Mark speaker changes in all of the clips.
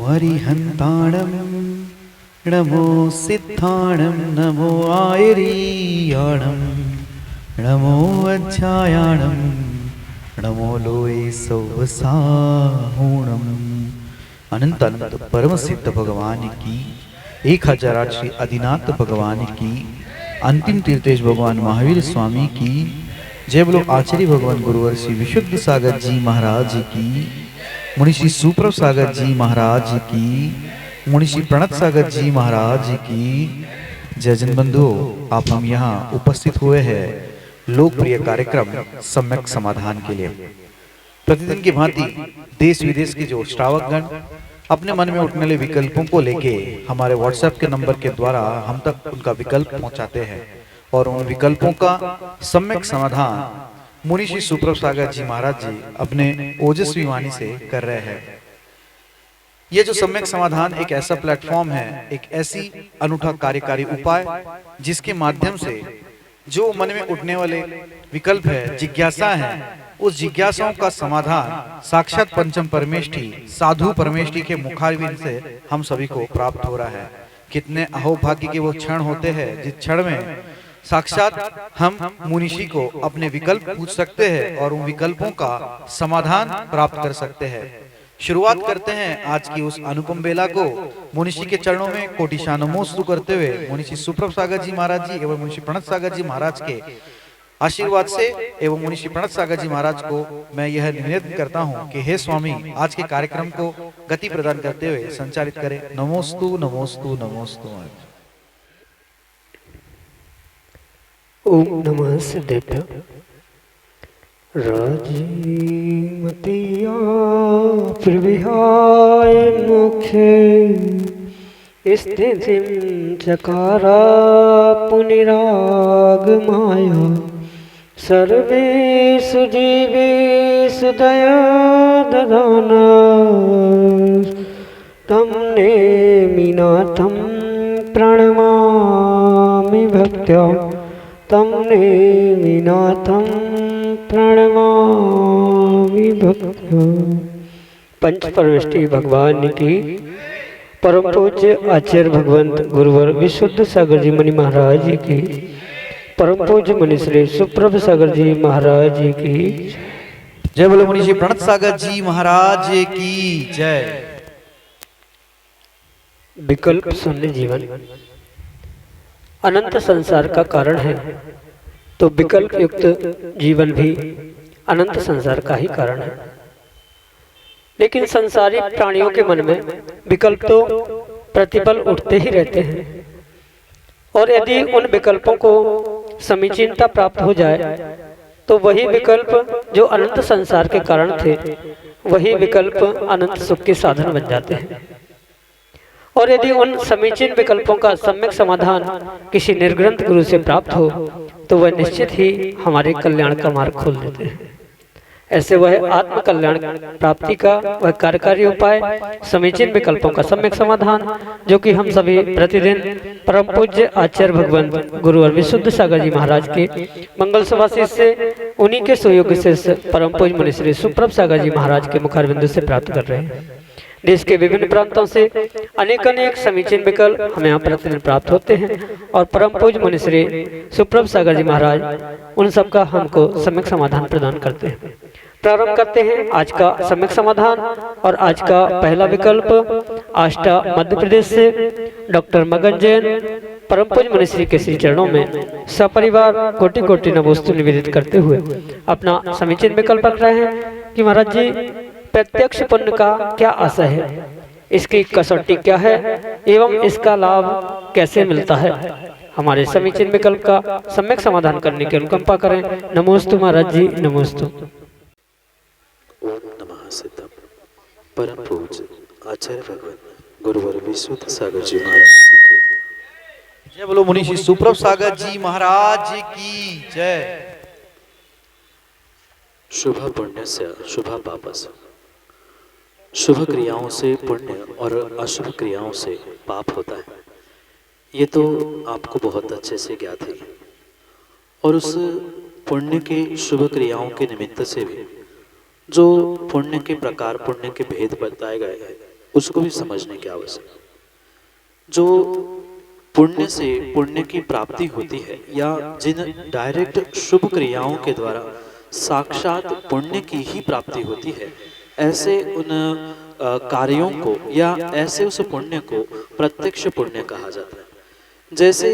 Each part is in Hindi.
Speaker 1: अरिहन्ताणं नमो सिद्धाणं नमो आयरीयाणं नमो अध्यायाणं नमो लोये सौवसाहूणम्। अनंत अनंत परम सिद्ध भगवान की, 1008 श्री आदिनाथ भगवान की, अंतिम तीर्थेश भगवान महावीर स्वामी की जय। बोलो आचार्य भगवान गुरुवर श्री विशुद्ध सागर जी महाराज की, मुनिषी सुप्रभ सागर जी महाराज की, मुनिषी प्रणत सागर जी महाराज की जय। जन बंधुओं, आप हम यहाँ उपस्थित हुए हैं लोकप्रिय कार्यक्रम सम्यक समाधान के लिए। प्रतिदिन की भांति देश विदेश के जो श्रावकगण अपने मन में उठने वाले विकल्पों को लेके हमारे व्हाट्सएप के नंबर के द्वारा हम तक उनका विकल्प पहुंचाते हैं और उन विकल्पों का सम्यक समाधान मुनिषी सुप्रभ सागर जी महाराज जी अपने ओजस्वी वाणी से कर रहे हैं। यह जो सम्यक समाधान एक ऐसा प्लेटफॉर्म है, एक ऐसी अनूठा कार्यकारी उपाय जिसके माध्यम से जो मन में उठने वाले विकल्प है, जिज्ञासा है, उस जिज्ञासाओं का समाधान साक्षात पंचम परमेष्ठी साधु परमेष्ठी के मुखारविंद से हम सभी को प्राप्त हो रहा है। कितने अहोभाग्य के वो क्षण होते हैं जिस क्षण में साक्षात हम मुनिषी को अपने विकल्प पूछ सकते हैं और उन विकल्पों का समाधान प्राप्त कर सकते हैं। शुरुआत करते हैं आज की उस अनुपम बेला को मुनिषी के चरणों में कोटिशा नमोस्तु करते हुए मुनिषी सुप्रभ सागर जी महाराज जी एवं मुनिषी प्रणत सागर जी महाराज के आशीर्वाद से एवं मुनिषी प्रणत सागर जी महाराज को मैं यह निवेदन करता हूं कि हे स्वामी, आज के कार्यक्रम को गति प्रदान करते हुए संचालित करें। नमोस्तु नमोस्तु नमोस्तु।
Speaker 2: ओम नमः सिद्धेभ्य। राजीमतिया प्रविहाय मोक्षे स्थितिं चकारा पुनिरागमाया सर्वेषु जीवेषु दया ददाना तं नेमिनाथं प्रणमामि भक्त्या तं नेमिनाथं प्रणमामि भक्त्या। पंच परमेष्ठी भगवान की परम पूज्य आचार्य भगवंत गुरुवर विशुद्ध सागर जी मुनि महाराज जी की, परम पूज्य मुनि श्री सुप्रभ सागर जी महाराज जी की
Speaker 1: जय। बोलो मुनिषी प्रणत सागर जी महाराज की जय।
Speaker 2: विकल्प शून्य जीवन अनंत संसार का कारण है, तो विकल्प युक्त जीवन भी अनंत संसार का ही कारण है। लेकिन संसारी प्राणियों के मन में विकल्प तो प्रतिपल उठते ही रहते हैं और यदि उन विकल्पों को समीचीनता प्राप्त हो जाए तो वही विकल्प जो अनंत संसार के कारण थे, वही विकल्प अनंत सुख के साधन बन जाते हैं। और यदि उन समीचीन विकल्पों का सम्यक समाधान किसी निर्ग्रंथ गुरु से प्राप्त हो तो वह निश्चित ही हमारे कल्याण का मार्ग खोल देते हैं। ऐसे वह आत्म कल्याण प्राप्ति का वह कार्यकारी उपाय समीचीन विकल्पों का सम्यक समाधान जो कि हम सभी प्रतिदिन परम पूज्य आचार्य भगवान गुरुवर विशुद्ध सागर जी महाराज के मंगल सुभाषित से उन्हीं के सहयोग से परम पूज्य मुनि श्री सुप्रभ सागर जी महाराज के मुखारविंद से प्राप्त कर रहे हैं। देश के विभिन्न प्रांतों से अनेक अनेक समीचीन विकल्प हमें यहाँ प्रतिदिन प्राप्त होते हैं और परम पूज्य मुनि श्री सुप्रभ सागर जी महाराज उन सब का हमको सम्यक समाधान प्रदान करते हैं। प्रारंभ करते हैं आज का सम्यक समाधान और आज का पहला विकल्प आष्टा मध्य प्रदेश से डॉक्टर मगन जैन परम पूज्य मुनि श्री के श्री चरणों में सपरिवार कोटि कोटि नमोस्तु निवेदित करते हुए अपना समीचीन विकल्प रख रहे हैं कि महाराज जी, प्रत्यक्ष पुण्य का क्या आशय है, इसकी कसौटी क्या है एवं इसका लाभ कैसे मिलता है। हमारे समीचीन विकल्प का सम्यक समाधान करने की अनुकंपा करें। नमोस्तु महाराज जी, नमोस्तु।
Speaker 3: ओम नमः सिद्धम। परम पूज्य आचार्य भगवान गुरुवर विशुद्ध सागर जी महाराज की
Speaker 1: जय। बोलो मुनिषी सुप्रभ सागर जी महाराज की जय।
Speaker 3: शुभ पुण्य से शुभ पापस। शुभ क्रियाओं से पुण्य और अशुभ क्रियाओं से पाप होता है, ये तो आपको बहुत अच्छे से ज्ञात है। और उस पुण्य के शुभ क्रियाओं के निमित्त से भी जो पुण्य के प्रकार, पुण्य के भेद बताए गए हैं, उसको भी समझने की आवश्यकता है। जो पुण्य से पुण्य की प्राप्ति होती है या जिन डायरेक्ट शुभ क्रियाओं के द्वारा साक्षात पुण्य की ही प्राप्ति होती है, ऐसे उन कार्यों को या ऐसे उस पुण्य को प्रत्यक्ष पुण्य कहा जाता है। जैसे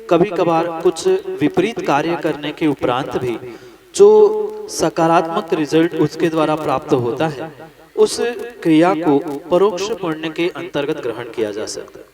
Speaker 3: कभी कभार कुछ विपरीत कार्य करने के उपरांत भी जो सकारात्मक रिजल्ट उसके द्वारा प्राप्त होता है, उस क्रिया को परोक्ष पुण्य के अंतर्गत ग्रहण किया जा सकता है।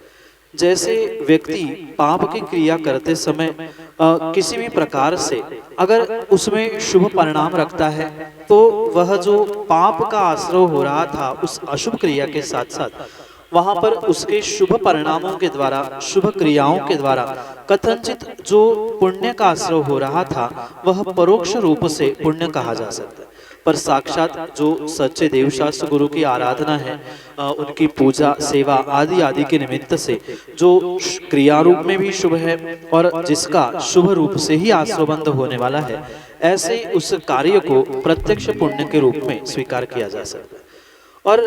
Speaker 3: जैसे व्यक्ति पाप की क्रिया करते समय किसी भी प्रकार से अगर उसमें शुभ परिणाम रखता है, तो वह जो पाप का आश्रय हो रहा था उस अशुभ क्रिया के साथ साथ वहां पर उसके शुभ परिणामों के द्वारा, शुभ क्रियाओं के द्वारा कथनचित जो पुण्य का आश्रय हो रहा था वह परोक्ष रूप से पुण्य कहा जा सकता है। पर साक्षात जो सच्चे देवशास्त्र गुरु की आराधना है, उनकी पूजा सेवा आदि आदि के निमित्त से जो क्रिया रूप में भी शुभ है और जिसका शुभ रूप से ही आश्रयबंध होने वाला है, ऐसे उस कार्य को प्रत्यक्ष पुण्य के रूप में स्वीकार किया जा सकता है। और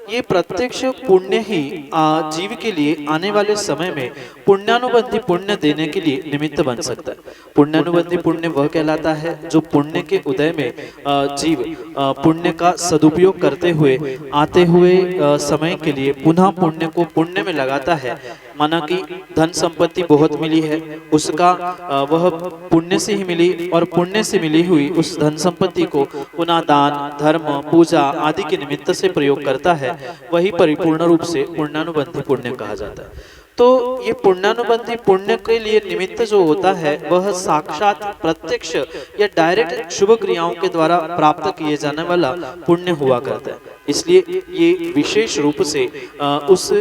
Speaker 3: ये प्रत्यक्ष पुण्य ही जीव के लिए आने वाले समय में पुण्यानुबंधी पुण्य देने के लिए निमित्त बन सकता है। पुण्यानुबंधी पुण्य वह कहलाता है जो पुण्य के उदय में जीव पुण्य का सदुपयोग करते हुए आते हुए समय के लिए पुनः पुण्य को पुण्य में लगाता है। माना कि धन संपत्ति बहुत मिली है, उसका वह पुण्य से ही मिली और पुण्य से मिली हुई उस धन संपत्ति को पुनः दान धर्म पूजा आदि के निमित्त से प्रयोग करता है, वही परिपूर्ण रूप से पुण्यानुबंधी पुण्य कहा जाता है। तो ये पुण्यानुबंधी पुण्य के लिए निमित्त जो होता है वह साक्षात प्रत्यक्ष या डायरेक्ट शुभ क्रियाओं के द्वारा प्राप्त किए जाने वाला पुण्य हुआ करता है। इसलिए ये विशेष रूप से उस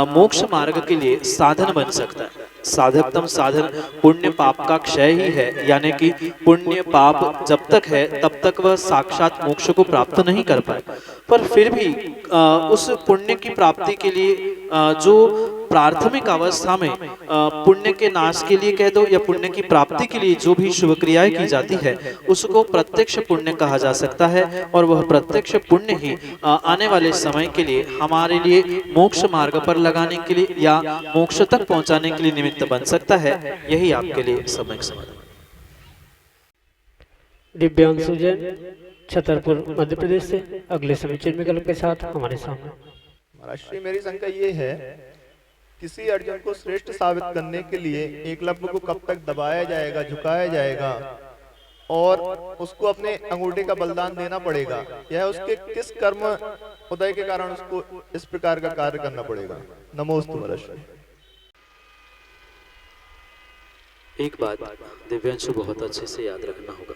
Speaker 3: मोक्ष मार्ग के लिए साधन बन सकता है। साधकतम साधन पुण्य पाप का क्षय ही है, यानी कि पुण्य पाप जब तक है तब तक वह साक्षात मोक्ष को प्राप्त नहीं कर पाए, पर फिर भी उस पुण्य की प्राप्ति के लिए जो प्राथमिक अवस्था में पुण्य के नाश के लिए कह दो या पुण्य की प्राप्ति के लिए जो भी शुभ क्रियाएं की जाती है उसको प्रत्यक्ष पुण्य कहा जा सकता है। और वह प्रत्यक्ष पुण्य ही आने वाले समय के लिए हमारे लिए मोक्ष मार्ग पर लगाने के लिए या मोक्ष तक पहुंचाने के लिए निमित्त बन सकता है। यही आपके लिए सम्यक समाधान।
Speaker 2: दिव्यांशु जैन, छतरपुर, मध्य प्रदेश से अगले समीचीन विकल्प के साथ हमारे सामने।
Speaker 4: महाराज श्री, मेरी शंका ये है, किसी अर्जुन को श्रेष्ठ साबित करने के लिए एकलव्य को कब तक दबाया जाएगा, झुकाया जाएगा और उसको अपने अंगूठे का बलिदान देना पड़ेगा, यह उसके किस कर्म उदय के कारण उसको इस प्रकार का कार्य करना पड़ेगा? नमोस्तु महाराज श्री।
Speaker 3: एक बात दिव्यांशु बहुत अच्छे से याद रखना होगा,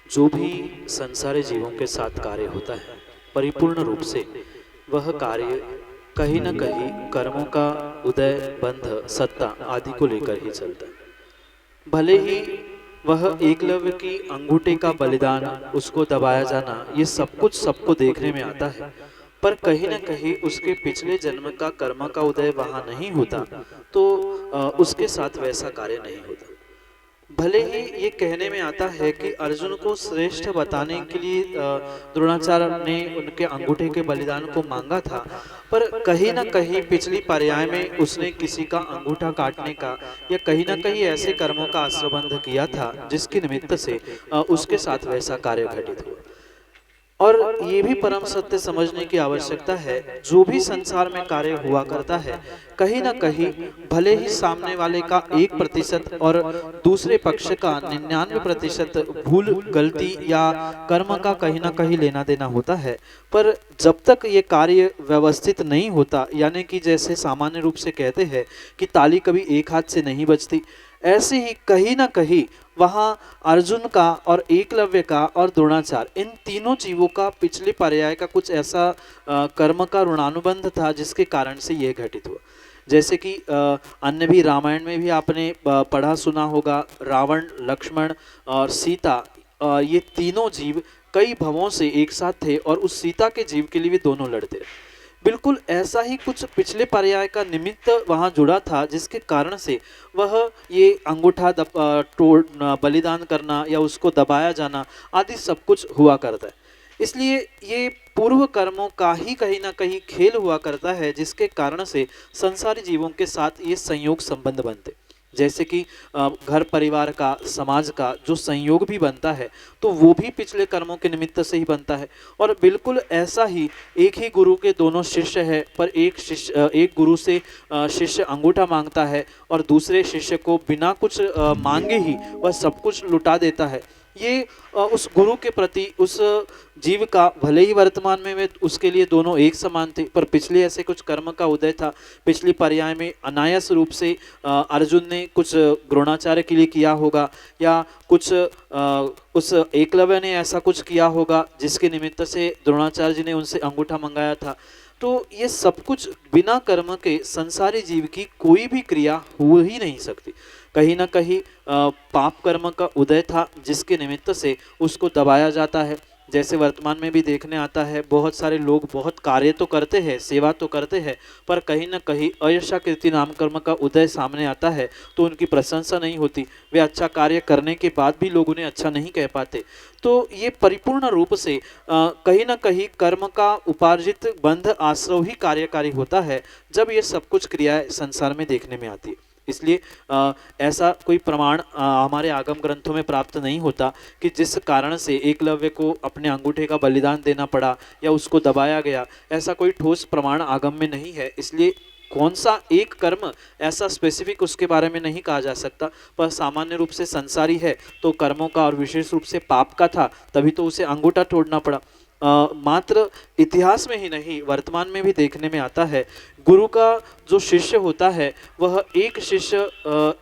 Speaker 3: जो भी संसारी जीवों के साथ कार्य होता है परिपूर्ण रूप से वह कार्य कहीं न कहीं कर्मों का उदय बंध सत्ता आदि को लेकर ही चलता है। भले ही वह एकलव्य की अंगूठे का बलिदान, उसको दबाया जाना, ये सब कुछ सबको देखने में आता है, पर कहीं न कहीं उसके पिछले जन्म का कर्म का उदय वहां नहीं होता तो उसके साथ वैसा कार्य नहीं होता। भले ही ये कहने में आता है कि अर्जुन को श्रेष्ठ बताने के लिए द्रोणाचार्य ने उनके अंगूठे के बलिदान को मांगा था, पर कहीं न कहीं पिछली पर्याय में उसने किसी का अंगूठा काटने का या कहीं न कहीं ऐसे कर्मों का आश्रयबंध किया था जिसके निमित्त से उसके साथ वैसा कार्य घटित हुआ। और ये भी परम सत्य समझने की आवश्यकता है, जो भी संसार में कार्य हुआ करता है कहीं ना कहीं भले ही सामने वाले का 1% और दूसरे पक्ष का 99% भूल गलती या कर्म का कहीं ना कहीं लेना देना होता है, पर जब तक ये कार्य व्यवस्थित नहीं होता, यानी कि जैसे सामान्य रूप से कहते हैं कि ताली कभी एक हाथ से नहीं बजती, ऐसे ही कहीं ना कहीं वहाँ अर्जुन का और एकलव्य का और द्रोणाचार्य, इन तीनों जीवों का पिछले पर्याय का कुछ ऐसा कर्म का ऋणानुबंध था जिसके कारण से यह घटित हुआ। जैसे कि अन्य भी रामायण में भी आपने पढ़ा सुना होगा, रावण, लक्ष्मण और सीता, ये तीनों जीव कई भवों से एक साथ थे और उस सीता के जीव के लिए भी दोनों लड़ते रहे। बिल्कुल ऐसा ही कुछ पिछले पर्याय का निमित्त वहाँ जुड़ा था जिसके कारण से वह ये अंगूठा बलिदान करना या उसको दबाया जाना आदि सब कुछ हुआ करता है। इसलिए ये पूर्व कर्मों का ही कहीं ना कहीं खेल हुआ करता है, जिसके कारण से संसारी जीवों के साथ ये संयोग संबंध बनते। जैसे कि घर परिवार का, समाज का जो संयोग भी बनता है तो वो भी पिछले कर्मों के निमित्त से ही बनता है। और बिल्कुल ऐसा ही एक ही गुरु के दोनों शिष्य है, पर एक गुरु से शिष्य अंगूठा मांगता है और दूसरे शिष्य को बिना कुछ मांगे ही वह सब कुछ लुटा देता है। ये उस गुरु के प्रति उस जीव का, भले ही वर्तमान में वे उसके लिए दोनों एक समान थे, पर पिछले ऐसे कुछ कर्म का उदय था। पिछली पर्याय में अनायास रूप से अर्जुन ने कुछ द्रोणाचार्य के लिए किया होगा, या कुछ उस एकलव्य ने ऐसा कुछ किया होगा जिसके निमित्त से द्रोणाचार्य जी ने उनसे अंगूठा मंगाया था। तो ये सब कुछ बिना कर्म के संसारी जीव की कोई भी क्रिया हो ही नहीं सकती। कहीं ना कहीं पाप कर्म का उदय था, जिसके निमित्त से उसको दबाया जाता है। जैसे वर्तमान में भी देखने आता है, बहुत सारे लोग बहुत कार्य तो करते हैं, सेवा तो करते हैं, पर कहीं ना कहीं अयशा कीर्ति नाम कर्म का उदय सामने आता है तो उनकी प्रशंसा नहीं होती। वे अच्छा कार्य करने के बाद भी लोग उन्हें अच्छा नहीं कह पाते। तो ये परिपूर्ण रूप से कहीं ना कहीं कर्म का उपार्जित बंध आश्रव ही कार्यकारी होता है, जब ये सब कुछ क्रियाएं संसार में देखने में आती है। इसलिए ऐसा कोई प्रमाण हमारे आगम ग्रंथों में प्राप्त नहीं होता कि जिस कारण से एकलव्य को अपने अंगूठे का बलिदान देना पड़ा या उसको दबाया गया, ऐसा कोई ठोस प्रमाण आगम में नहीं है। इसलिए कौन सा एक कर्म ऐसा स्पेसिफिक उसके बारे में नहीं कहा जा सकता, पर सामान्य रूप से संसारी है तो कर्मों का और विशेष रूप से पाप का था, तभी तो उसे अंगूठा तोड़ना पड़ा। मात्र इतिहास में ही नहीं, वर्तमान में भी देखने में आता है, गुरु का जो शिष्य होता है वह एक शिष्य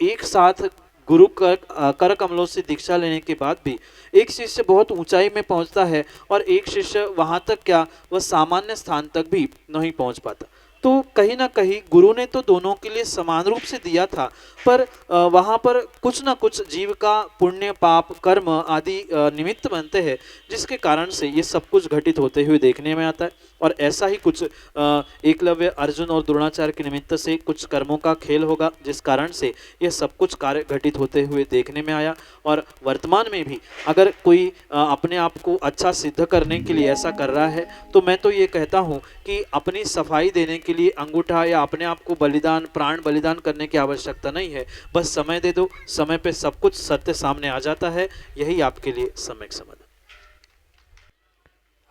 Speaker 3: एक साथ गुरु कर कमलों से दीक्षा लेने के बाद भी एक शिष्य बहुत ऊंचाई में पहुंचता है और एक शिष्य वहां तक क्या, वह सामान्य स्थान तक भी नहीं पहुंच पाता। तो कहीं ना कहीं गुरु ने तो दोनों के लिए समान रूप से दिया था, पर वहाँ पर कुछ ना कुछ जीव का पुण्य पाप कर्म आदि निमित्त बनते हैं, जिसके कारण से ये सब कुछ घटित होते हुए देखने में आता है। और ऐसा ही कुछ एकलव्य, अर्जुन और द्रोणाचार्य के निमित्त से कुछ कर्मों का खेल होगा, जिस कारण से ये सब कुछ कार्य घटित होते हुए देखने में आया। और वर्तमान में भी अगर कोई अपने आप को अच्छा सिद्ध करने के लिए ऐसा कर रहा है, तो मैं तो ये कहता हूँ कि अपनी सफाई देने के लिए अंगूठा या अपने आप को बलिदान, प्राण बलिदान करने की आवश्यकता नहीं है। बस समय दे दो, समय पे सब कुछ सत्य सामने आ जाता है। यही आपके लिए सम्यक समाधान।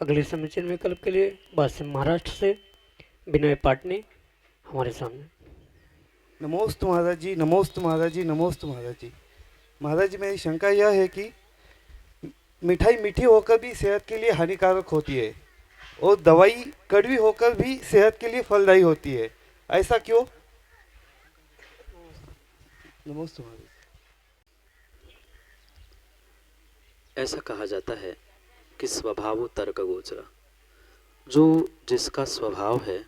Speaker 2: अगले समीचीन विकल्प के लिए वासिम महाराष्ट्र से विनय पाटनी हमारे सामने।
Speaker 5: नमोस्तु महाराज जी, नमोस्तु महाराज जी, नमोस्तु महाराज जी। महाराज जी, मेरी शंका यह है कि मिठाई मीठी होकर भी सेहत के लिए हानिकारक होती है और दवाई कड़वी होकर भी सेहत के लिए फलदायी होती है, ऐसा क्यों? नमोस्तु महाराज।
Speaker 3: ऐसा कहा जाता है कि स्वभाव तर्क गोचरा, जो जिसका स्वभाव है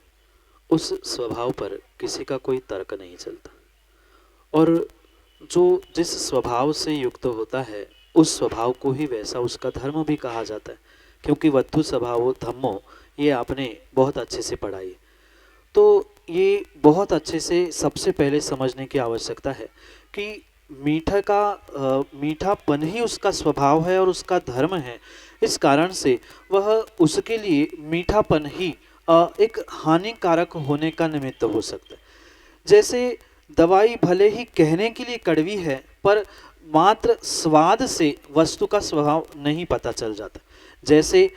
Speaker 3: उस स्वभाव पर किसी का कोई तर्क नहीं चलता, और जो जिस स्वभाव से युक्त होता है उस स्वभाव को ही वैसा उसका धर्म भी कहा जाता है, क्योंकि वत्तु स्वभावो धम्मो, ये आपने बहुत अच्छे से पढ़ा है। तो ये बहुत अच्छे से सबसे पहले समझने की आवश्यकता है कि मीठापन ही उसका स्वभाव है और उसका धर्म है। इस कारण से वह उसके लिए मीठापन ही एक हानिकारक होने का निमित्त हो सकता है। जैसे दवाई भले ही कहने के लिए कड़वी है, पर मात्र स्वाद से वस्तु का स्वभाव नहीं पता चल जाता। जैसे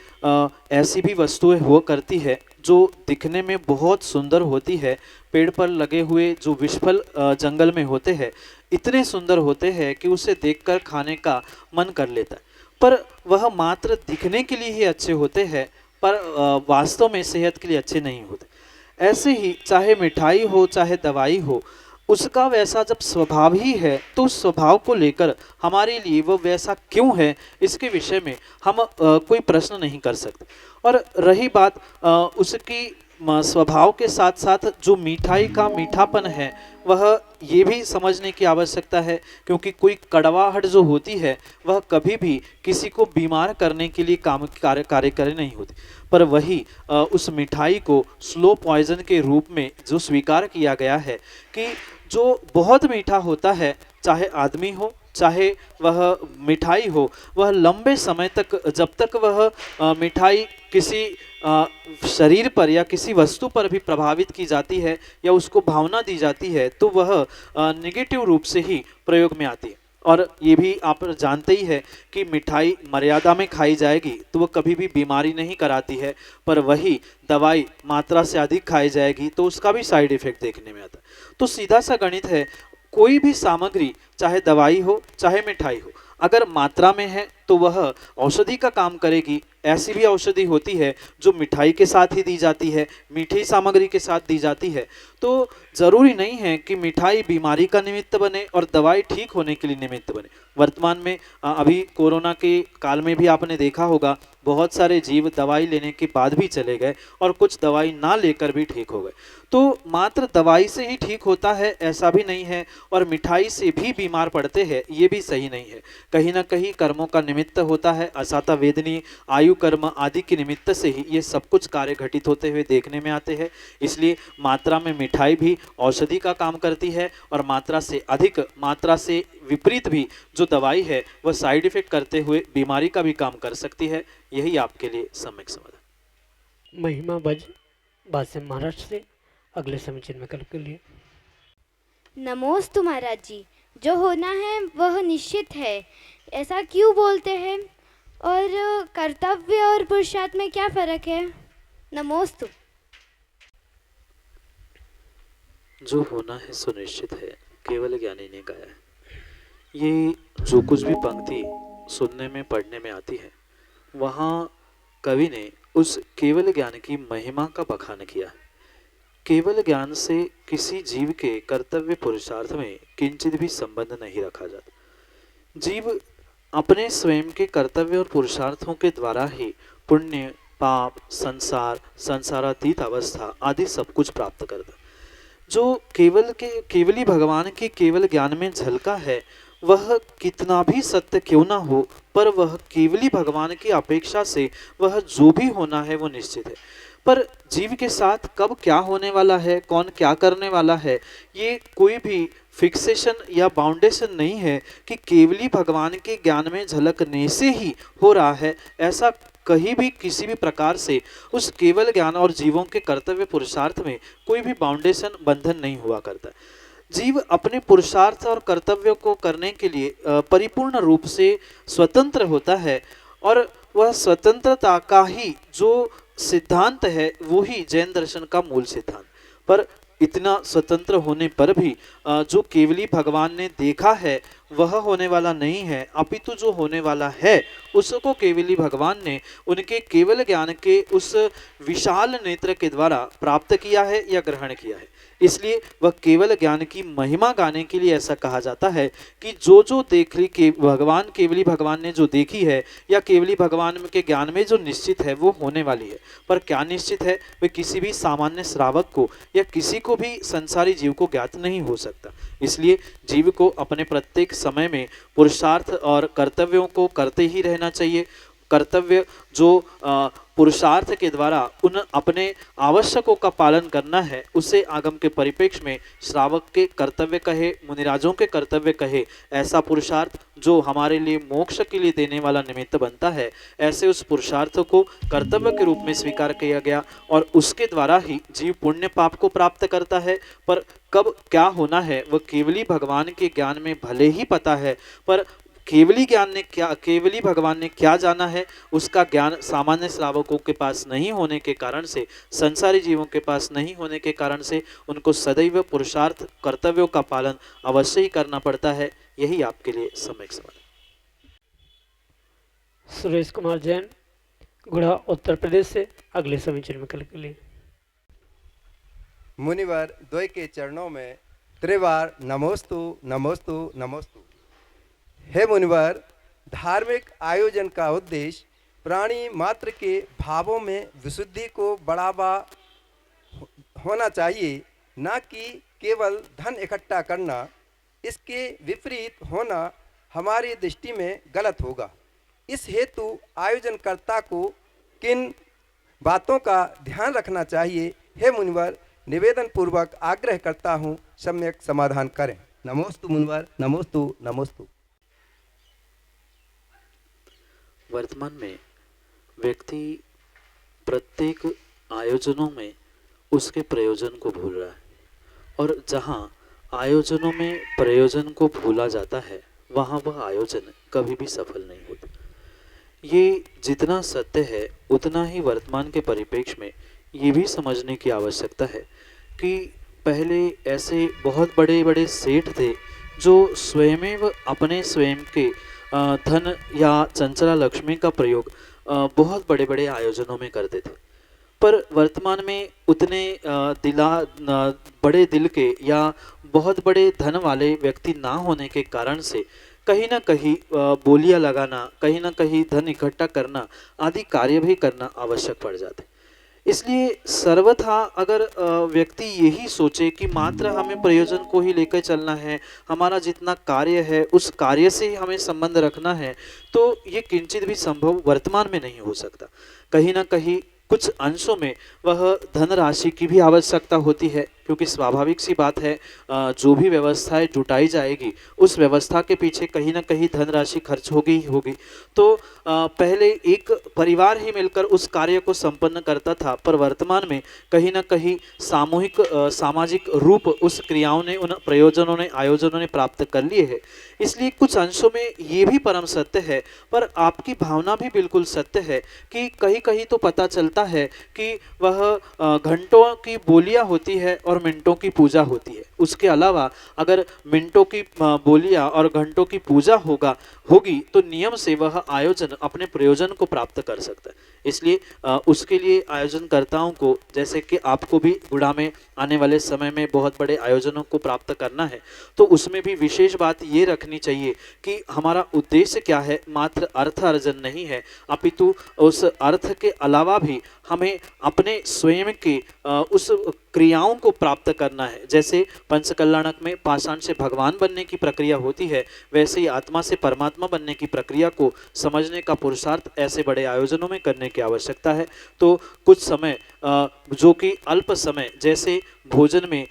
Speaker 3: ऐसी भी वस्तुएं हुआ करती है जो दिखने में बहुत सुंदर होती है, पेड़ पर लगे हुए जो विषफल जंगल में होते हैं इतने सुंदर होते हैं कि उसे देखकर खाने का मन कर लेता है, पर वह मात्र दिखने के लिए ही अच्छे होते हैं, पर वास्तव में सेहत के लिए अच्छे नहीं होते। ऐसे ही चाहे मिठाई हो चाहे दवाई हो, उसका वैसा जब स्वभाव ही है तो उस स्वभाव को लेकर हमारे लिए वो वैसा क्यों है, इसके विषय में हम कोई प्रश्न नहीं कर सकते। और रही बात उसकी स्वभाव के साथ साथ जो मिठाई का मीठापन है, वह ये भी समझने की आवश्यकता है, क्योंकि कोई कड़वाहट जो होती है वह कभी भी किसी को बीमार करने के लिए कार्यकारी नहीं होती, पर वही उस मिठाई को स्लो पॉइजन के रूप में जो स्वीकार किया गया है कि जो बहुत मीठा होता है, चाहे आदमी हो चाहे वह मिठाई हो, वह लंबे समय तक जब तक वह मिठाई किसी शरीर पर या किसी वस्तु पर भी प्रभावित की जाती है या उसको भावना दी जाती है तो वह नेगेटिव रूप से ही प्रयोग में आती है। और ये भी आप जानते ही है कि मिठाई मर्यादा में खाई जाएगी तो वह कभी भी बीमारी नहीं कराती है, पर वही दवाई मात्रा से अधिक खाई जाएगी तो उसका भी साइड इफेक्ट देखने में आता है। तो सीधा सा गणित है, कोई भी सामग्री चाहे दवाई हो चाहे मिठाई हो, अगर मात्रा में है तो वह औषधि का काम करेगी। ऐसी भी औषधि होती है जो मिठाई के साथ ही दी जाती है, मीठी सामग्री के साथ दी जाती है। तो ज़रूरी नहीं है कि मिठाई बीमारी का निमित्त बने और दवाई ठीक होने के लिए निमित्त बने। वर्तमान में अभी कोरोना के काल में भी आपने देखा होगा, बहुत सारे जीव दवाई लेने के बाद भी चले गए और कुछ दवाई ना लेकर भी ठीक हो गए। तो मात्र दवाई से ही ठीक होता है ऐसा भी नहीं है, और मिठाई से भी बीमार पड़ते हैं ये भी सही नहीं है। कहीं ना कहीं कर्मों का निमित्त होता है, असाता वेदनी आयु कर्म आदि के निमित्त से ही ये सब कुछ कार्य घटित होते हुए देखने में आते हैं। इसलिए मात्रा में मिठाई भी औषधि का काम करती है और मात्रा से अधिक, मात्रा से विपरीत भी जो दवाई है वह साइड इफेक्ट करते हुए बीमारी का भी काम कर सकती है। यही आपके लिए सम्यक समाधान।
Speaker 2: महिमा बज बासिम महाराष्ट्र से अगले समीचीन विकल्प के लिए।
Speaker 6: नमोस्तु महाराज जी, जो होना है वह निश्चित है, ऐसा क्यों बोलते हैं? और कर्तव्य और पुरुषार्थ में क्या फर्क है? नमोस्तु।
Speaker 3: जो होना है सुनिश्चित है, केवल ज्ञानी ने गाया है। ये जो कुछ भी पंक्ति सुनने में पढ़ने में आती है, वहाँ कवि ने उस केवल ज्ञान की महिमा का बखान किया है। केवल ज्ञान से किसी जीव के कर्तव्य पुरुषार्थ में किंचित भी संबंध नहीं रखा जाता। जीव अपने स्वयं के कर्तव्य और पुरुषार्थों के द्वारा ही पुण्य, पाप, संसार, संसारातीत अवस्था आदि सब कुछ प्राप्त करता। जो केवली भगवान के केवल ज्ञान में झलका है, वह कितना भी सत्य क्यों ना हो, पर वह केवली भगवान की अपेक्षा से वह जो भी होना है वो निश्चित है। पर जीव के साथ कब क्या होने वाला है, कौन क्या करने वाला है, ये कोई भी फिक्सेशन या बाउंडेशन नहीं है कि केवली भगवान के ज्ञान में झलकने से ही हो रहा है। ऐसा कहीं भी किसी भी प्रकार से उस केवल ज्ञान और जीवों के कर्तव्य पुरुषार्थ में कोई भी बाउंडेशन, बंधन नहीं हुआ करता। जीव अपने पुरुषार्थ और कर्तव्यों को करने के लिए परिपूर्ण रूप से स्वतंत्र होता है, और वह स्वतंत्रता का ही जो सिद्धांत है वो ही जैन दर्शन का मूल सिद्धांत। पर इतना स्वतंत्र होने पर भी जो केवली भगवान ने देखा है वह होने वाला नहीं है, अपितु जो होने वाला है उसको केवली भगवान ने उनके केवल ज्ञान के उस विशाल नेत्र के द्वारा प्राप्त किया है या ग्रहण किया है। इसलिए वह केवल ज्ञान की महिमा गाने के लिए ऐसा कहा जाता है कि जो देख ली के भगवान, केवली भगवान ने जो देखी है या केवली भगवान के ज्ञान में जो निश्चित है वो होने वाली है। पर क्या निश्चित है वे किसी भी सामान्य श्रावक को या किसी को भी संसारी जीव को ज्ञात नहीं हो सकता। इसलिए जीव को अपने प्रत्येक समय में पुरुषार्थ और कर्तव्यों को करते ही रहना चाहिए। कर्तव्य जो पुरुषार्थ के द्वारा उन अपने आवश्यकों का पालन करना है, उसे आगम के परिप्रेक्ष्य में श्रावक के कर्तव्य कहे, मुनिराजों के कर्तव्य कहे। ऐसा पुरुषार्थ जो हमारे लिए मोक्ष के लिए देने वाला निमित्त बनता है, ऐसे उस पुरुषार्थ को कर्तव्य के रूप में स्वीकार किया गया और उसके द्वारा ही जीव पुण्य पाप को प्राप्त करता है। पर कब क्या होना है वह केवली भगवान के ज्ञान में भले ही पता है, पर केवली भगवान ने क्या जाना है उसका ज्ञान सामान्य श्रावकों के पास नहीं होने के कारण से, संसारी जीवों के पास नहीं होने के कारण से उनको सदैव पुरुषार्थ कर्तव्यों का पालन अवश्य ही करना पड़ता है। यही आपके लिए सम्यक समाधान।
Speaker 2: सुरेश कुमार जैन, गुढ़ा, उत्तर प्रदेश से अगले समीचीन विकल्प के लिए।
Speaker 7: मुनिवर द्वय के चरणों में त्रिवार नमोस्तु नमोस्तु नमोस्तु। हे मुनिवर, धार्मिक आयोजन का उद्देश्य प्राणी मात्र के भावों में विशुद्धि को बढ़ावा होना चाहिए, न कि केवल धन इकट्ठा करना। इसके विपरीत होना हमारी दृष्टि में गलत होगा। इस हेतु आयोजनकर्ता को किन बातों का ध्यान रखना चाहिए? हे मुनिवर, निवेदन पूर्वक आग्रह करता हूँ, सम्यक समाधान करें। नमोस्तु मुनिवर, नमोस्तु नमोस्तु।
Speaker 3: वर्तमान में व्यक्ति प्रत्येक आयोजनों में उसके प्रयोजन को भूल रहा है, और जहाँ आयोजनों में प्रयोजन को भूला जाता है वहाँ वह आयोजन कभी भी सफल नहीं होता। ये जितना सत्य है उतना ही वर्तमान के परिप्रेक्ष्य में ये भी समझने की आवश्यकता है कि पहले ऐसे बहुत बड़े बड़े सेठ थे जो स्वयमेव अपने स्वयं के धन या चंचला लक्ष्मी का प्रयोग बहुत बड़े बड़े आयोजनों में करते थे। पर वर्तमान में उतने बड़े दिल के या बहुत बड़े धन वाले व्यक्ति ना होने के कारण से कहीं ना कहीं बोलियां लगाना, कहीं ना कहीं धन इकट्ठा करना आदि कार्य भी करना आवश्यक पड़ जाते। इसलिए सर्वथा अगर व्यक्ति यही सोचे कि मात्र हमें प्रयोजन को ही लेकर चलना है, हमारा जितना कार्य है उस कार्य से ही हमें संबंध रखना है, तो ये किंचित भी संभव वर्तमान में नहीं हो सकता। कहीं ना कहीं कुछ अंशों में वह धनराशि की भी आवश्यकता होती है, क्योंकि स्वाभाविक सी बात है जो भी व्यवस्थाएं जुटाई जाएगी उस व्यवस्था के पीछे कहीं ना कहीं धनराशि खर्च होगी ही होगी। तो पहले एक परिवार ही मिलकर उस कार्य को संपन्न करता था, पर वर्तमान में कहीं ना कहीं सामूहिक सामाजिक रूप उस क्रियाओं ने, उन प्रयोजनों ने, आयोजनों ने प्राप्त कर लिए है। इसलिए कुछ अंशों में ये भी परम सत्य है, पर आपकी भावना भी बिल्कुल सत्य है कि कहीं कहीं तो पता चलता है कि वह घंटों की बोलियां होती है और मिनटों की पूजा होती है। उसके अलावा अगर मिनटों की बोलियां और घंटों की पूजा होगी तो नियम से वह आयोजन अपने प्रयोजन को प्राप्त कर सकता है। इसलिए उसके लिए आयोजनकर्ताओं को, जैसे कि आपको भी गुड़ा में आने वाले समय में बहुत बड़े आयोजनों को प्राप्त करना है, तो उसमें भी विशेष बात ये रखनी चाहिए कि हमारा उद्देश्य क्या है, मात्र अर्थ अर्जन नहीं है, अपितु उस अर्थ के अलावा भी हमें अपने स्वयं के उस क्रियाओं को प्राप्त करना है। जैसे पंचकल्याणक में पाषाण से भगवान बनने की प्रक्रिया होती है, वैसे ही आत्मा से परमात्मा बनने की प्रक्रिया को समझने का पुरुषार्थ ऐसे बड़े आयोजनों में करने की आवश्यकता है। तो कुछ समय जो कि अल्प समय, जैसे भोजन में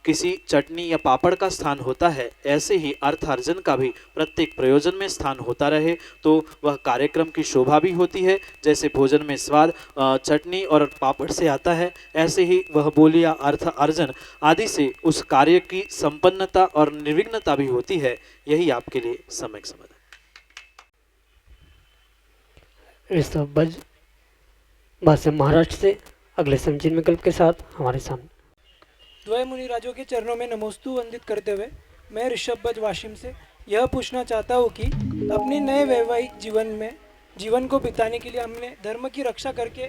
Speaker 3: किसी चटनी या पापड़ का स्थान होता है, ऐसे ही अर्थार्जन का भी प्रत्येक प्रयोजन में स्थान होता रहे तो वह कार्यक्रम की शोभा भी होती है। जैसे भोजन में स्वाद चटनी और पापड़ से आता है, ऐसे ही वह बोली या अर्थ अर्जन आदि से उस कार्य की संपन्नता और निर्विघ्नता भी होती है। यही आपके लिए सम्यक समाधान।
Speaker 2: भाष्य महाराष्ट्र से अगले संचित विकल्प के साथ हमारे सामने।
Speaker 8: द्वय मुनि राजों के चरणों में नमोस्तु वंदित करते हुए मैं ऋषभ वाशिम से यह पूछना चाहता हूँ कि अपने नए वैवाहिक जीवन को बिताने के लिए हमने धर्म की रक्षा करके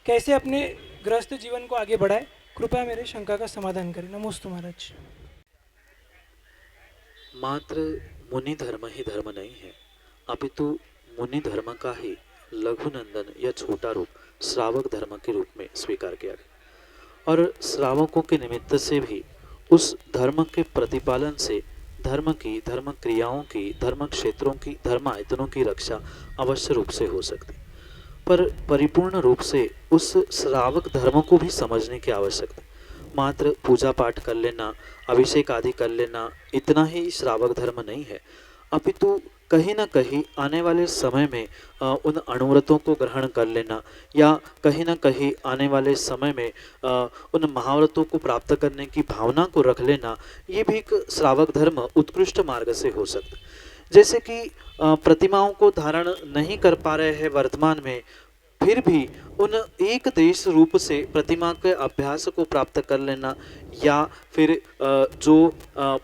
Speaker 8: कैसे अपने गृहस्थ जीवन को आगे बढ़ाए, कृपया मेरे शंका का समाधान करें। नमोस्तु महाराज।
Speaker 3: मात्र मुनि धर्म ही धर्म नहीं है, अपितु मुनि धर्म का ही लघुनंदन या छोटा रूप श्रावक धर्म के रूप में स्वीकार किया गया, और श्रावकों के निमित्त से भी उस धर्म के प्रतिपालन से धर्म की, धर्म क्रियाओं की, धर्म क्षेत्रों की, धर्म आयतनों की रक्षा अवश्य रूप से हो सकती, पर परिपूर्ण रूप से उस श्रावक धर्म को भी समझने की आवश्यकता। मात्र पूजा पाठ कर लेना, अभिषेक आदि कर लेना इतना ही श्रावक धर्म नहीं है, अपितु कहीं ना कहीं आने वाले समय में उन अणुव्रतों को ग्रहण कर लेना, या कहीं ना कहीं आने वाले समय में उन महाव्रतों को प्राप्त करने की भावना को रख लेना, ये भी एक श्रावक धर्म उत्कृष्ट मार्ग से हो सकता है। जैसे कि प्रतिमाओं को धारण नहीं कर पा रहे हैं वर्तमान में, फिर भी उन एक देश रूप से प्रतिमा के अभ्यास को प्राप्त कर लेना, या फिर जो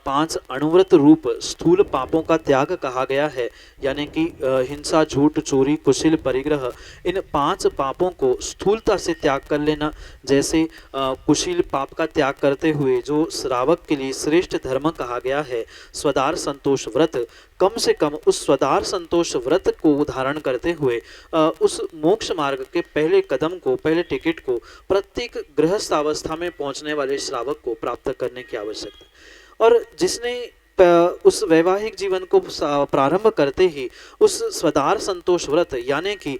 Speaker 3: 5 अणुव्रत रूप स्थूल पापों का त्याग कहा गया है, यानी कि हिंसा, झूठ, चोरी, कुशील, परिग्रह, इन 5 पापों को स्थूलता से त्याग कर लेना। जैसे कुशील पाप का त्याग करते हुए जो श्रावक के लिए श्रेष्ठ धर्म कहा गया है स्वदार संतोष व्रत, कम से कम उस स्वदार संतोष व्रत को धारण करते हुए उस मोक्ष मार्ग के पहले कदम को, पहले टिकट को प्रत्येक गृहस्थ अवस्था में पहुंचने वाले श्रावक को प्राप्त करने की आवश्यकता। और जिसने उस वैवाहिक जीवन को प्रारंभ करते ही उस स्वदार संतोष व्रत यानी कि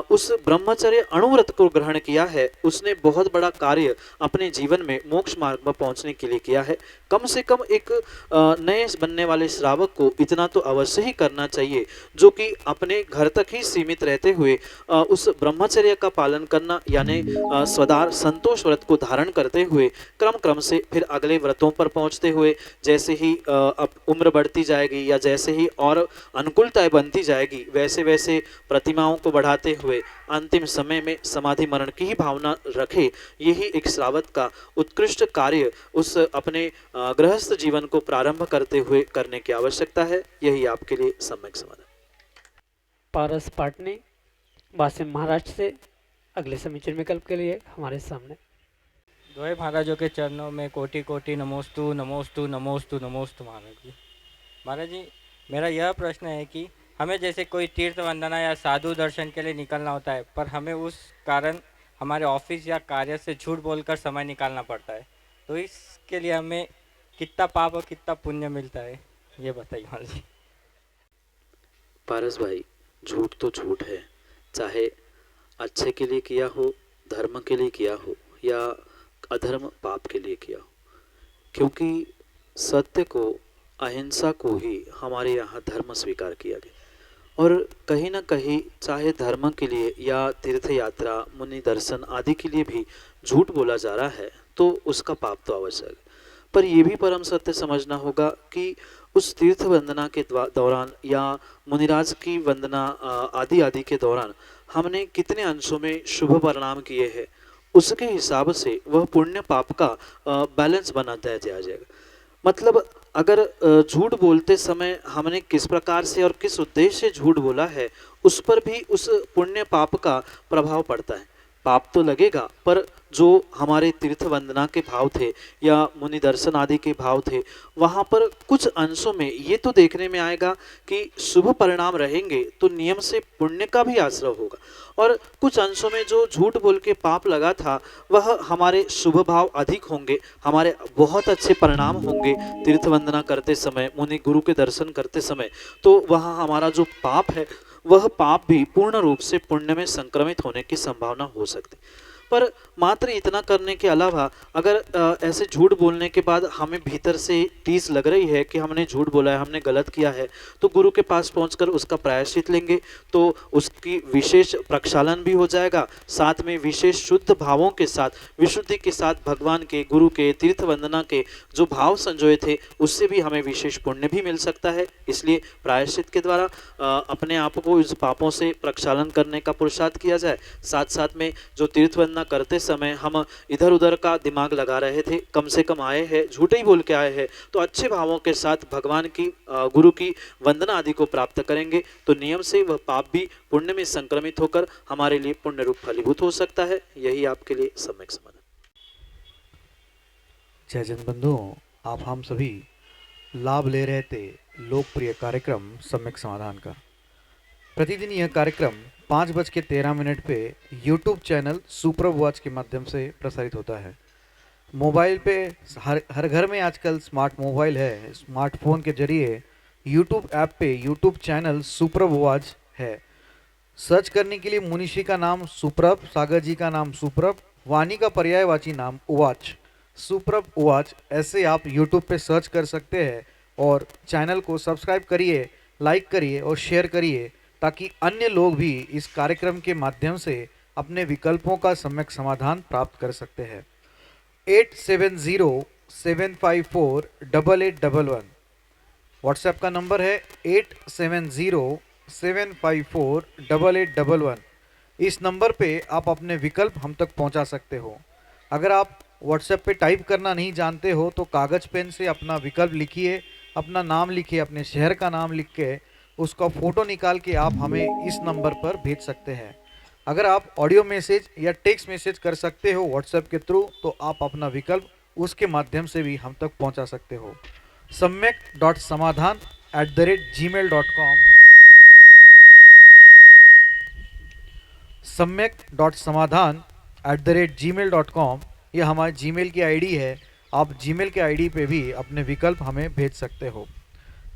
Speaker 3: उस ब्रह्मचर्य अणुव्रत को ग्रहण किया है, उसने बहुत बड़ा कार्य अपने जीवन में मोक्ष मार्ग में पहुंचने के लिए किया है। कम से कम एक नए बनने वाले श्रावक को इतना तो अवश्य ही करना चाहिए, जो कि अपने घर तक ही सीमित रहते हुए उस ब्रह्मचर्य का पालन करना यानी स्वदार संतोष व्रत को धारण करते हुए क्रम से फिर अगले व्रतों पर पहुंचते हुए जैसे ही अब उम्र बढ़ती जाएगी या जैसे ही और अनुकूलताएं बनती जाएगी, वैसे वैसे प्रतिमाओं को बढ़ाते हुए अंतिम समय में समाधि मरण की ही भावना रखे। यही एक श्रावक का उत्कृष्ट कार्य उस अपने गृहस्थ जीवन को प्रारंभ करते हुए करने की आवश्यकता है। यही आपके लिए सम्यक समाधान।
Speaker 2: पारस पाटनी वासिम महाराष्ट्र से अगले समीचीन विकल्प के लिए हमारे सामने।
Speaker 9: द्वय महाराजों के चरणों में कोटि कोटि नमोस्तु नमोस्तु नमोस्तु नमोस्तु महाराज जी। महाराज जी, मेरा यह प्रश्न है कि हमें जैसे कोई तीर्थ वंदना या साधु दर्शन के लिए निकलना होता है, पर हमें उस कारण हमारे ऑफिस या कार्य से झूठ बोलकर समय निकालना पड़ता है, तो इसके लिए हमें कितना पाप और कितना पुण्य मिलता है, ये बताइए महाराज जी।
Speaker 3: पारस भाई, झूठ तो झूठ है, चाहे अच्छे के लिए किया हो, धर्म के लिए किया हो या अधर्म पाप के लिए किया हो, क्योंकि सत्य को, अहिंसा को ही हमारे यहाँ धर्म स्वीकार किया गया। और कहीं ना कहीं चाहे धर्म के लिए या तीर्थ यात्रा, मुनि दर्शन आदि के लिए भी झूठ बोला जा रहा है, तो उसका पाप तो आवश्यक है। पर यह भी परम सत्य समझना होगा कि उस तीर्थ वंदना के दौरान या मुनिराज की वंदना आदि आदि के दौरान हमने कितने अंशों में शुभ परिणाम किए हैं, उसके हिसाब से वह पुण्य पाप का बैलेंस बना दिया जाएगा। मतलब अगर झूठ बोलते समय हमने किस प्रकार से और किस उद्देश्य से झूठ बोला है, उस पर भी उस पुण्य पाप का प्रभाव पड़ता है। पाप तो लगेगा, पर जो हमारे तीर्थ वंदना के भाव थे या मुनि दर्शन आदि के भाव थे, वहाँ पर कुछ अंशों में ये तो देखने में आएगा कि शुभ परिणाम रहेंगे तो नियम से पुण्य का भी आश्रय होगा, और कुछ अंशों में जो झूठ बोल के पाप लगा था वह हमारे शुभ भाव अधिक होंगे, हमारे बहुत अच्छे परिणाम होंगे तीर्थ वंदना करते समय, मुनि गुरु के दर्शन करते समय, तो वहाँ हमारा जो पाप है वह पाप भी पूर्ण रूप से पुण्य में संक्रमित होने की संभावना हो सकती। पर मात्र इतना करने के अलावा अगर ऐसे झूठ बोलने के बाद हमें भीतर से टीस लग रही है कि हमने झूठ बोला है, हमने गलत किया है, तो गुरु के पास पहुंचकर उसका प्रायश्चित लेंगे तो उसकी विशेष प्रक्षालन भी हो जाएगा, साथ में विशेष शुद्ध भावों के साथ, विशुद्धि के साथ भगवान के, गुरु के, तीर्थ वंदना के जो भाव संजोए थे उससे भी हमें विशेष पुण्य भी मिल सकता है। इसलिए प्रायश्चित के द्वारा अपने आप को इस पापों से प्रक्षालन करने का पुरुषार्थ किया जाए। साथ साथ में जो तीर्थ वंदना करते समय हम इधर उधर का दिमाग लगा रहे थे, कम से कम आए हैं, झूठे ही बोल के आए हैं, तो अच्छे भावों के साथ भगवान की, गुरु की वंदना आदि को प्राप्त करेंगे तो नियम से वह पाप भी पुण्य में संक्रमित होकर हमारे लिए पुण्य रूप फलीभूत हो सकता है। यही आपके लिए सम्यक समाधान।
Speaker 1: जय जन बंधुओं, आप हम सभी लाभ ले रहे थे लोकप्रिय कार्यक्रम सम्यक समाधान का। प्रतिदिन यह कार्यक्रम 5:13 पे YouTube चैनल सुप्रभ वॉच के माध्यम से प्रसारित होता है। मोबाइल पे हर घर में आजकल स्मार्ट मोबाइल है, स्मार्टफोन के जरिए YouTube ऐप पे YouTube चैनल सुप्रभ वॉच है। सर्च करने के लिए मुनिषी का नाम सुप्रभ, सागर जी का नाम सुप्रभ, वाणी का पर्यायवाची नाम उवाच, सुप्रभ उवाच, ऐसे आप YouTube पे सर्च कर सकते हैं और चैनल को सब्सक्राइब करिए, लाइक करिए और शेयर करिए ताकि अन्य लोग भी इस कार्यक्रम के माध्यम से अपने विकल्पों का सम्यक समाधान प्राप्त कर सकते हैं। 8707548811 व्हाट्सएप का नंबर है 8707548811। इस नंबर पे आप अपने विकल्प हम तक पहुंचा सकते हो। अगर आप व्हाट्सएप पे टाइप करना नहीं जानते हो तो कागज़ पेन से अपना विकल्प लिखिए, अपना नाम लिखिए, अपने शहर का नाम लिख के उसका फ़ोटो निकाल के आप हमें इस नंबर पर भेज सकते हैं। अगर आप ऑडियो मैसेज या टेक्स्ट मैसेज कर सकते हो व्हाट्सएप के थ्रू तो आप अपना विकल्प उसके माध्यम से भी हम तक पहुंचा सकते हो। सम्यक.समाधान@gmail.com सम्यक.समाधान@gmail.com यह हमारी जीमेल की आईडी है। आप जीमेल के आईडी पे भी अपने विकल्प हमें भेज सकते हो।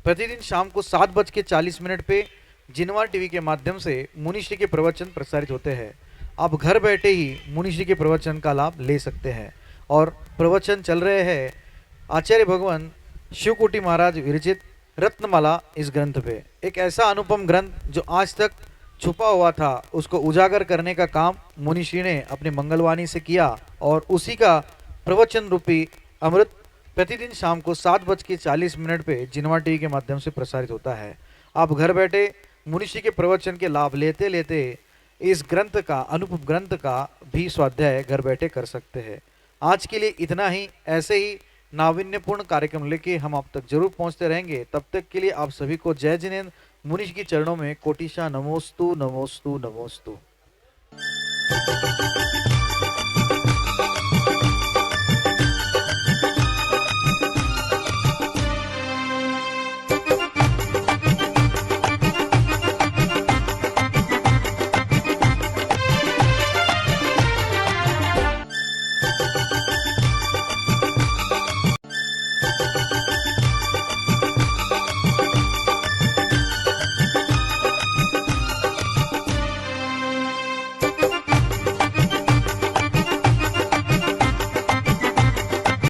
Speaker 1: प्रतिदिन शाम को 7:40 पे जिनवार टीवी के माध्यम से मुनिश्री के प्रवचन प्रसारित होते हैं। आप घर बैठे ही मुनिश्री के प्रवचन का लाभ ले सकते हैं। और प्रवचन चल रहे हैं आचार्य भगवान शिवकोटि महाराज विरचित रत्नमाला इस ग्रंथ पे। एक ऐसा अनुपम ग्रंथ जो आज तक छुपा हुआ था, उसको उजागर करने का काम मुनिश्री ने अपनी मंगलवाणी से किया और उसी का प्रवचन रूपी अमृत प्रतिदिन शाम को 7:40 पे जिनवार टीवी के माध्यम से प्रसारित होता है। आप घर बैठे मुनिश्री के प्रवचन के लाभ लेते लेते इस ग्रंथ का, अनुपम ग्रंथ का भी स्वाध्याय घर बैठे कर सकते हैं। आज के लिए इतना ही। ऐसे ही नाविन्यपूर्ण कार्यक्रम लेके हम आप तक जरूर पहुंचते रहेंगे। तब तक के लिए आप सभी को जय जिनेंद्र। मुनिश के चरणों में कोटिशा नमोस्तु नमोस्तु नमोस्तु।